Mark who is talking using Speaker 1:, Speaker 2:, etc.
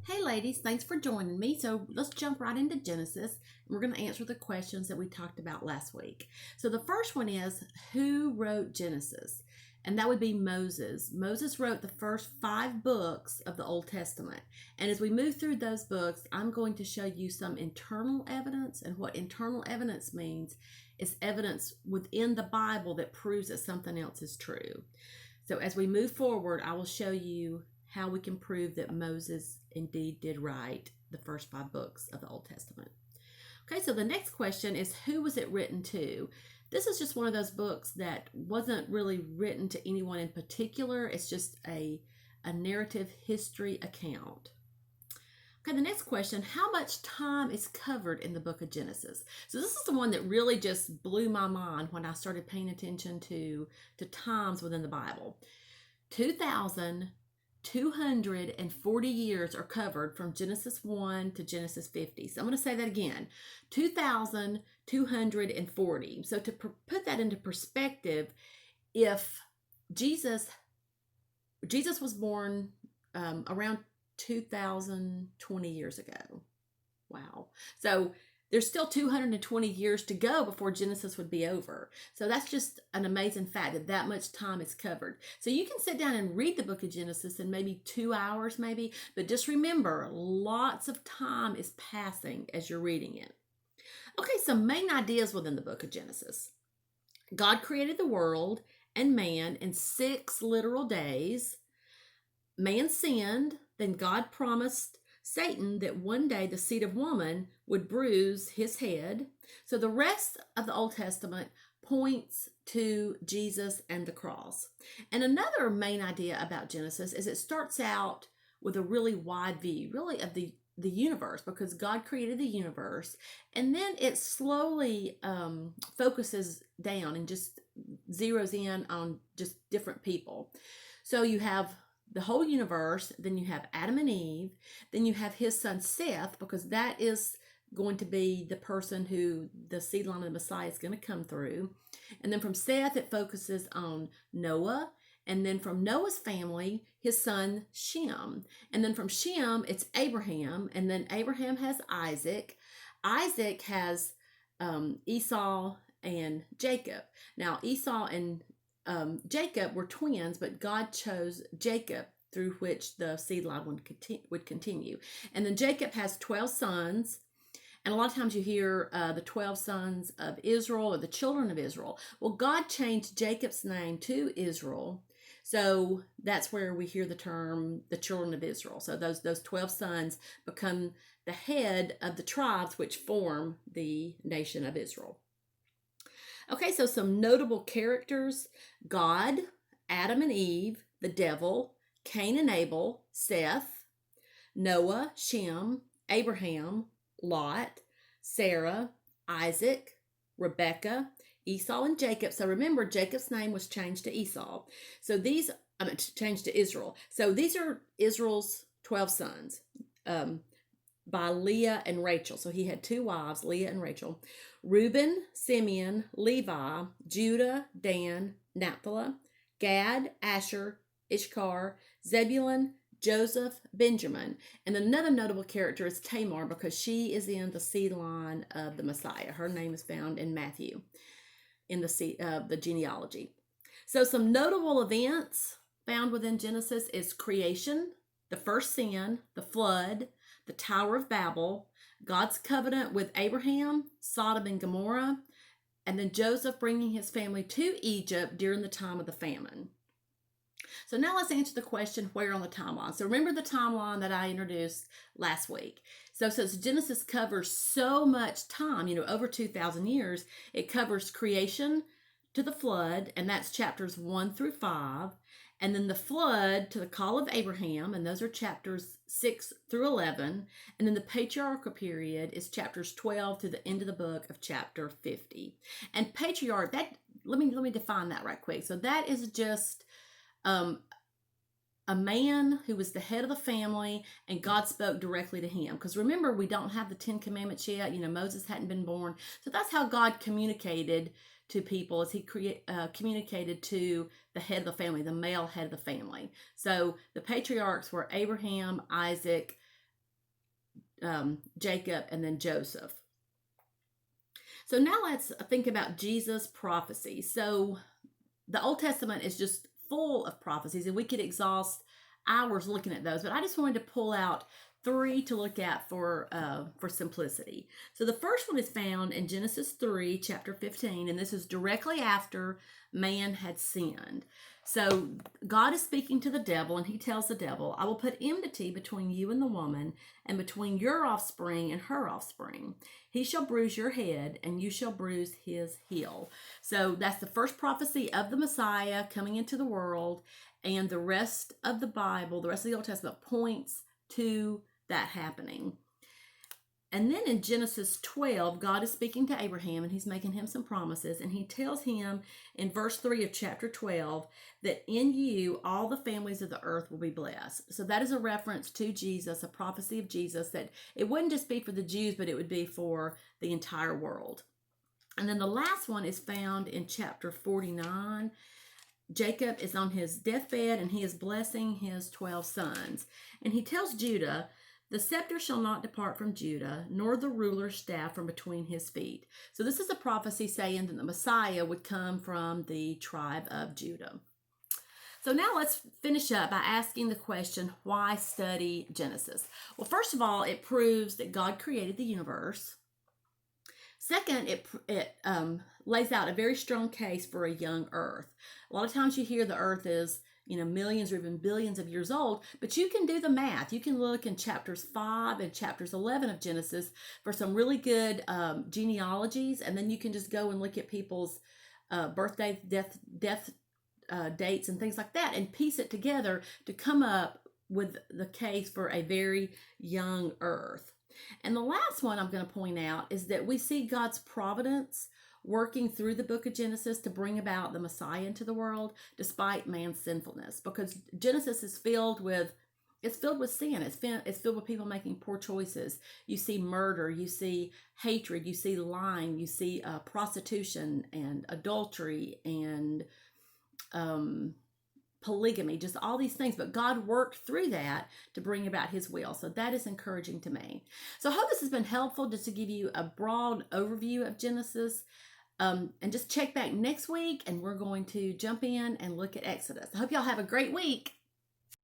Speaker 1: Hey ladies, thanks for joining me. So let's jump right into Genesis. And we're going to answer the questions that we talked about last week. So the first one is, who wrote Genesis? And that would be Moses. Moses wrote the first 5 books of the Old Testament. And as we move through those books, I'm going to show you some internal evidence. And what internal evidence means is evidence within the Bible that proves that something else is true. So as we move forward, I will show you how we can prove that Moses indeed did write the first 5 books of the Old Testament. Okay, so the next question is, who was it written to? This is just one of those books that wasn't really written to anyone in particular. It's just a narrative history account. Okay, the next question, how much time is covered in the book of Genesis? So this is the one that really just blew my mind when I started paying attention to times within the Bible. 2,240 years are covered from Genesis 1 to Genesis 50. So I'm going to say that again, 2,240. So to put that into perspective, if Jesus was born around 2,020 years ago. Wow. So there's still 220 years to go before Genesis would be over. So that's just an amazing fact that much time is covered. So you can sit down and read the book of Genesis in maybe 2 hours maybe, but just remember, lots of time is passing as you're reading it. Okay, some main ideas within the book of Genesis. God created the world and man in 6 literal days. Man sinned, then God promised Satan that one day the seed of woman would bruise his head. So the rest of the Old Testament points to Jesus and the cross. And another main idea about Genesis is it starts out with a really wide view, really of the universe, because God created the universe, and then it slowly focuses down and just zeroes in on just different people. So you have the whole universe, then you have Adam and Eve, then you have his son Seth, because that is going to be the person who the seed line of the Messiah is going to come through. And then from Seth, it focuses on Noah. And then from Noah's family, his son Shem. And then from Shem, it's Abraham. And then Abraham has Isaac. Isaac has Esau and Jacob. Now, Esau and Jacob were twins, but God chose Jacob, through which the seed line would continue. And then Jacob has 12 sons. And a lot of times you hear the 12 sons of Israel or the children of Israel. Well, God changed Jacob's name to Israel. So that's where we hear the term the children of Israel. So those 12 sons become the head of the tribes which form the nation of Israel. Okay, so some notable characters: God, Adam and Eve, the devil, Cain and Abel, Seth, Noah, Shem, Abraham, Lot, Sarah, Isaac, Rebecca, Esau, and Jacob. So remember, Jacob's name was changed to Esau. So changed to Israel. So these are Israel's 12 sons. By Leah and Rachel. So he had 2 wives, Leah and Rachel. Reuben, Simeon, Levi, Judah, Dan, Naphtali, Gad, Asher, Issachar, Zebulun, Joseph, Benjamin. And another notable character is Tamar, because she is in the seed line of the Messiah. Her name is found in Matthew in the genealogy. So some notable events found within Genesis is creation, the first sin, the flood, the Tower of Babel, God's covenant with Abraham, Sodom and Gomorrah, and then Joseph bringing his family to Egypt during the time of the famine. So now let's answer the question, where on the timeline? So remember the timeline that I introduced last week. So since Genesis covers so much time, over 2,000 years, it covers creation to the flood, and that's chapters 1 through 5. And then the flood to the call of Abraham, and those are chapters 6 through 11. And then the patriarchal period is chapters 12 to the end of the book of chapter 50. And patriarch, let me define that right quick. So that is just a man who was the head of the family, and God spoke directly to him. Because remember, we don't have the 10 Commandments yet. Moses hadn't been born. So that's how God communicated to people, as he communicated to the head of the family, the male head of the family. So the patriarchs were Abraham, Isaac, Jacob, and then Joseph. So now let's think about Jesus' prophecy. So the Old Testament is just full of prophecies, and we could exhaust hours looking at those. But I just wanted to pull out three to look at for simplicity. So the first one is found in Genesis 3, chapter 15, and this is directly after man had sinned. So God is speaking to the devil, and he tells the devil, I will put enmity between you and the woman, and between your offspring and her offspring. He shall bruise your head, and you shall bruise his heel. So that's the first prophecy of the Messiah coming into the world, and the rest of the Bible, the rest of the Old Testament points to that happening. And then in Genesis 12, God is speaking to Abraham, and he's making him some promises, and he tells him in verse 3 of chapter 12 that in you all the families of the earth will be blessed. So that is a reference to Jesus, a prophecy of Jesus, that it wouldn't just be for the Jews, but it would be for the entire world. And then the last one is found in chapter 49. Jacob is on his deathbed, and he is blessing his 12 sons. And he tells Judah, the scepter shall not depart from Judah, nor the ruler's staff from between his feet. So this is a prophecy saying that the Messiah would come from the tribe of Judah. So now let's finish up by asking the question, why study Genesis? Well, first of all, it proves that God created the universe. Second, it lays out a very strong case for a young earth. A lot of times you hear the earth is millions or even billions of years old, but you can do the math. You can look in chapters 5 and chapters 11 of Genesis for some really good genealogies, and then you can just go and look at people's birthday, death dates and things like that, and piece it together to come up with the case for a very young earth. And the last one I'm going to point out is that we see God's providence working through the book of Genesis to bring about the Messiah into the world despite man's sinfulness, because Genesis is filled with sin. It's filled with people making poor choices. You see murder, you see hatred, you see lying, you see prostitution and adultery and polygamy, just all these things. But God worked through that to bring about his will. So that is encouraging to me. So I hope this has been helpful, just to give you a broad overview of Genesis. And just check back next week, and we're going to jump in and look at Exodus. I hope y'all have a great week.